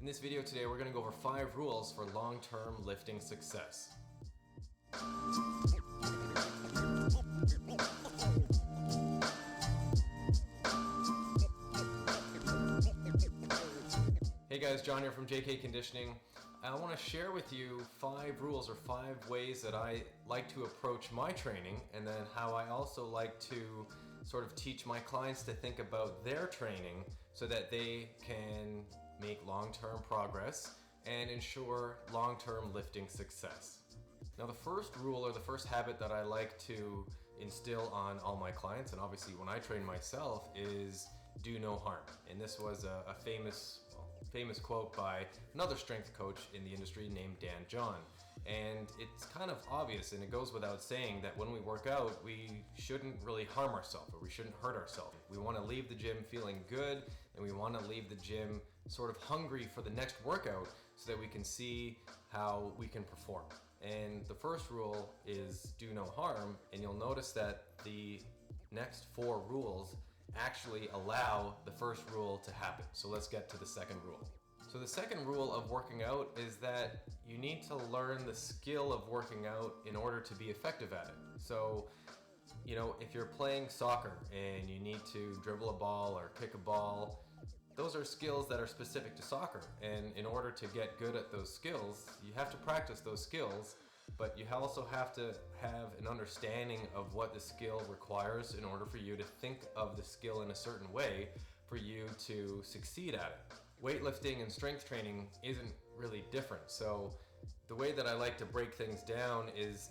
In this video today, we're going to go over 5 rules for long-term lifting success. Hey guys, John here from JK Conditioning. I want to share with you 5 rules or 5 ways that I like to approach my training, and then how I also like to sort of teach my clients to think about their training so that they can make long-term progress and ensure long-term lifting success. Now, the first rule or the first habit that I like to instill on all my clients, and obviously when I train myself, is do no harm. And this was a famous quote by another strength coach in the industry named Dan John. And it's kind of obvious, and it goes without saying, that when we work out, we shouldn't really harm ourselves, or we shouldn't hurt ourselves. We want to leave the gym feeling good, and we want to leave the gym sort of hungry for the next workout so that we can see how we can perform. And the first rule is do no harm, and you'll notice that the next 4 rules actually allow the first rule to happen. So let's get to the second rule. So the second rule of working out is that you need to learn the skill of working out in order to be effective at it. So, if you're playing soccer and you need to dribble a ball or kick a ball, those are skills that are specific to soccer. And in order to get good at those skills, you have to practice those skills, but you also have to have an understanding of what the skill requires in order for you to think of the skill in a certain way for you to succeed at it. Weightlifting and strength training isn't really different. So the way that I like to break things down is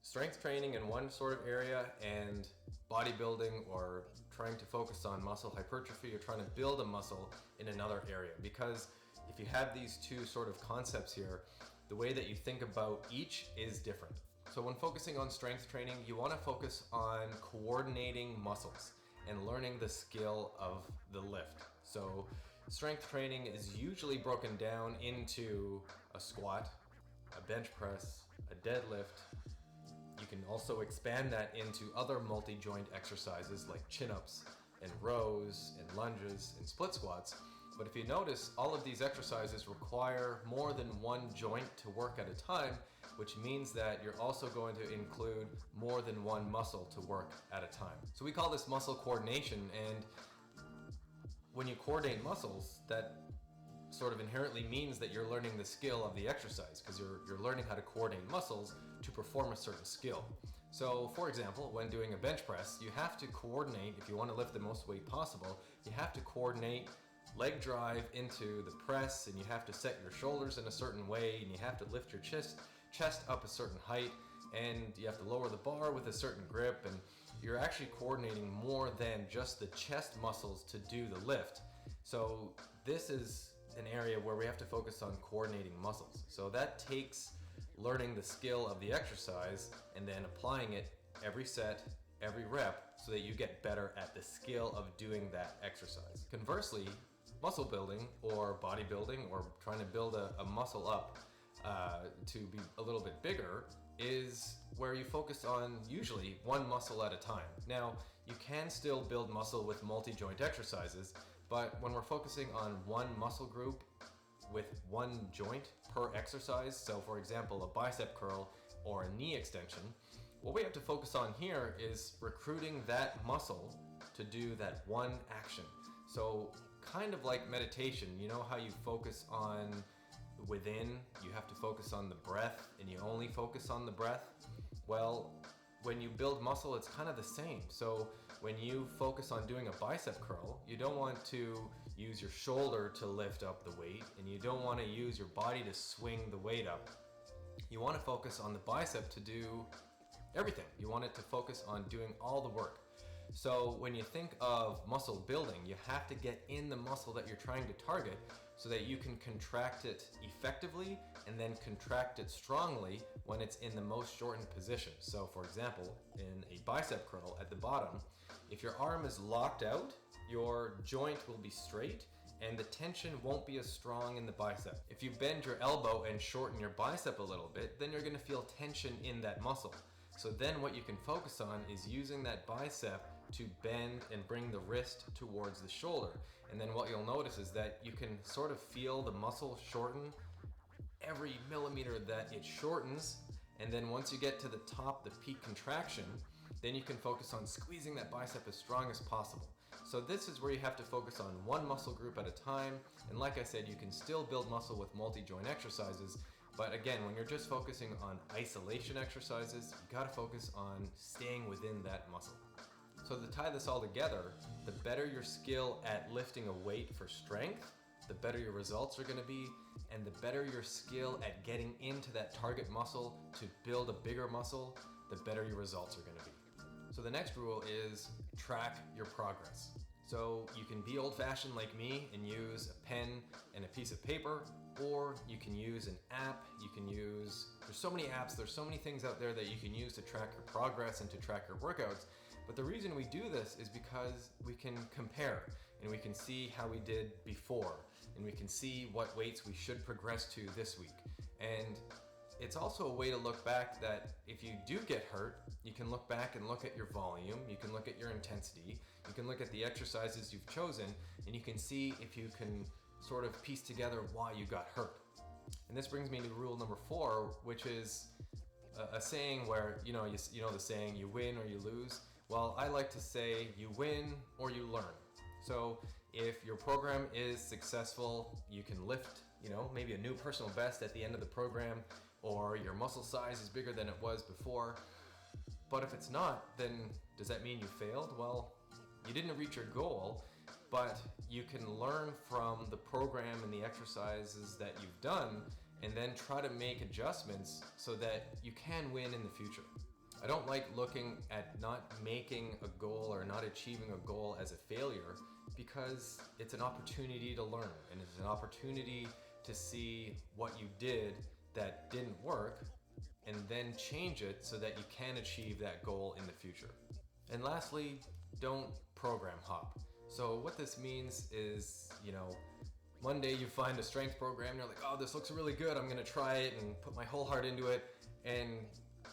strength training in one sort of area and bodybuilding or trying to focus on muscle hypertrophy or trying to build a muscle in another area. Because if you have these two sort of concepts here, the way that you think about each is different. So when focusing on strength training, you want to focus on coordinating muscles and learning the skill of the lift. So strength training is usually broken down into a squat, a bench press, a deadlift. You can also expand that into other multi-joint exercises like chin-ups and rows and lunges and split squats. But if you notice, all of these exercises require more than one joint to work at a time, which means that you're also going to include more than one muscle to work at a time. So we call this muscle coordination, and when you coordinate muscles, that sort of inherently means that you're learning the skill of the exercise, because you're learning how to coordinate muscles to perform a certain skill. So for example, when doing a bench press, you have to coordinate, if you want to lift the most weight possible, you have to coordinate leg drive into the press, and you have to set your shoulders in a certain way, and you have to lift your chest up a certain height, and you have to lower the bar with a certain grip, and you're actually coordinating more than just the chest muscles to do the lift. So this is an area where we have to focus on coordinating muscles. So that takes learning the skill of the exercise and then applying it every set, every rep, so that you get better at the skill of doing that exercise. Conversely, muscle building or bodybuilding or trying to build a muscle up to be a little bit bigger is where you focus on usually one muscle at a time. Now, you can still build muscle with multi-joint exercises, but when we're focusing on one muscle group with one joint per exercise, so for example, a bicep curl or a knee extension, what we have to focus on here is recruiting that muscle to do that one action. So kind of like meditation, you know how you focus on within, you have to focus on the breath, and you only focus on the breath? Well, when you build muscle, it's kind of the same. So when you focus on doing a bicep curl, you don't want to use your shoulder to lift up the weight, and you don't want to use your body to swing the weight up. You want to focus on the bicep to do everything. You want it to focus on doing all the work. So when you think of muscle building, you have to get in the muscle that you're trying to target so that you can contract it effectively and then contract it strongly when it's in the most shortened position. So for example, in a bicep curl at the bottom, if your arm is locked out, your joint will be straight and the tension won't be as strong in the bicep. If you bend your elbow and shorten your bicep a little bit, then you're going to feel tension in that muscle. So then what you can focus on is using that bicep to bend and bring the wrist towards the shoulder. And then what you'll notice is that you can sort of feel the muscle shorten every millimeter that it shortens. And then once you get to the top, the peak contraction, then you can focus on squeezing that bicep as strong as possible. So this is where you have to focus on one muscle group at a time. And like I said, you can still build muscle with multi-joint exercises. But again, when you're just focusing on isolation exercises, you gotta focus on staying within that muscle. So to tie this all together, the better your skill at lifting a weight for strength, the better your results are gonna be, and the better your skill at getting into that target muscle to build a bigger muscle, the better your results are gonna be. So the next rule is track your progress. So you can be old-fashioned like me and use a pen and a piece of paper, or you can use an app. There's so many apps, there's so many things out there that you can use to track your progress and to track your workouts. But the reason we do this is because we can compare and we can see how we did before, and we can see what weights we should progress to this week. And it's also a way to look back that if you do get hurt, you can look back and look at your volume, you can look at your intensity, you can look at the exercises you've chosen, and you can see if you can sort of piece together why you got hurt. And this brings me to rule number 4, which is a saying where, you know the saying, you win or you lose. Well, I like to say you win or you learn. So if your program is successful, you can lift, maybe a new personal best at the end of the program, or your muscle size is bigger than it was before. But if it's not, then does that mean you failed? Well, you didn't reach your goal, but you can learn from the program and the exercises that you've done, and then try to make adjustments so that you can win in the future. I don't like looking at not making a goal or not achieving a goal as a failure, because it's an opportunity to learn, and it's an opportunity to see what you did that didn't work and then change it so that you can achieve that goal in the future. And lastly, don't program hop. So what this means is, one day you find a strength program and you're like, oh, this looks really good, I'm gonna try it and put my whole heart into it. And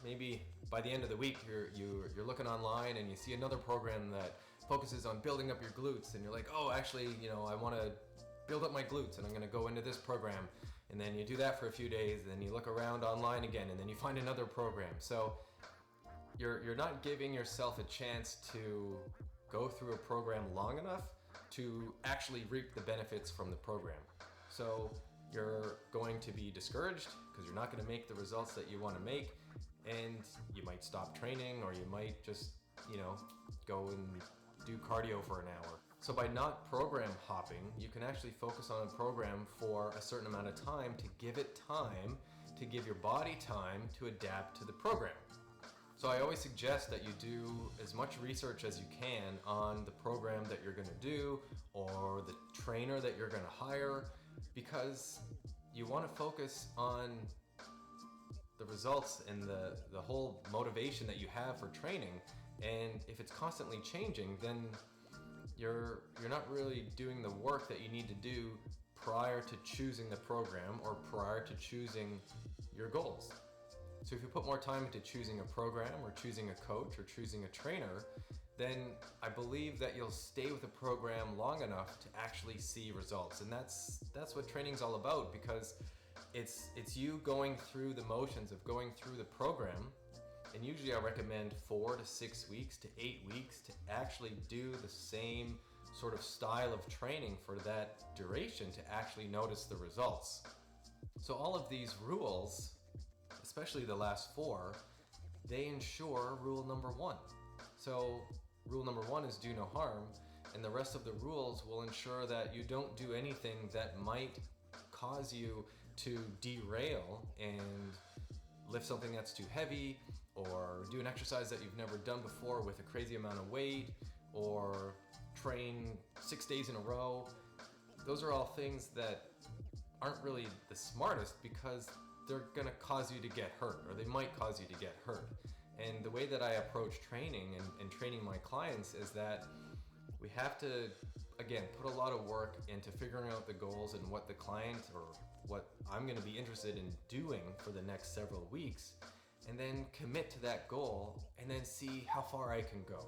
maybe by the end of the week you're looking online and you see another program that focuses on building up your glutes, and you're like, oh, actually, I want to build up my glutes and I'm gonna go into this program. And then you do that for a few days, and then you look around online again, and then you find another program. So you're not giving yourself a chance to go through a program long enough to actually reap the benefits from the program. So you're going to be discouraged because you're not going to make the results that you want to make, and you might stop training, or you might just, go and do cardio for an hour. So by not program hopping, you can actually focus on a program for a certain amount of time to give it time, to give your body time to adapt to the program. So I always suggest that you do as much research as you can on the program that you're going to do, or the trainer that you're going to hire, because you want to focus on the results and the whole motivation that you have for training. And if it's constantly changing, then you're not really doing the work that you need to do prior to choosing the program or prior to choosing your goals. So if you put more time into choosing a program or choosing a coach or choosing a trainer, then I believe that you'll stay with the program long enough to actually see results. And that's what training's all about, because it's you going through the motions of going through the program. And usually I recommend 4 to 6 weeks to 8 weeks to actually do the same sort of style of training for that duration to actually notice the results. So all of these rules, especially the last 4, they ensure rule number 1. So rule number 1 is do no harm, and the rest of the rules will ensure that you don't do anything that might cause you to derail and lift something that's too heavy, or do an exercise that you've never done before with a crazy amount of weight, or train 6 days in a row. Those are all things that aren't really the smartest, because they're going to cause you to get hurt, or they might cause you to get hurt. And the way that I approach training and training my clients is that we have to, again, put a lot of work into figuring out the goals and what the client or what I'm going to be interested in doing for the next several weeks, and then commit to that goal and then see how far I can go.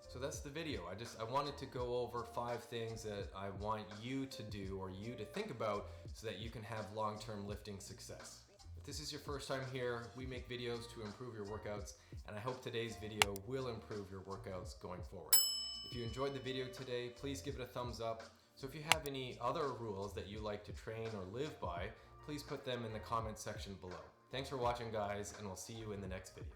So that's the video. I wanted to go over 5 things that I want you to do or you to think about so that you can have long-term lifting success. If this is your first time here, we make videos to improve your workouts, and I hope today's video will improve your workouts going forward. If you enjoyed the video today, please give it a thumbs up. So if you have any other rules that you like to train or live by, please put them in the comment section below. Thanks for watching, guys, and we'll see you in the next video.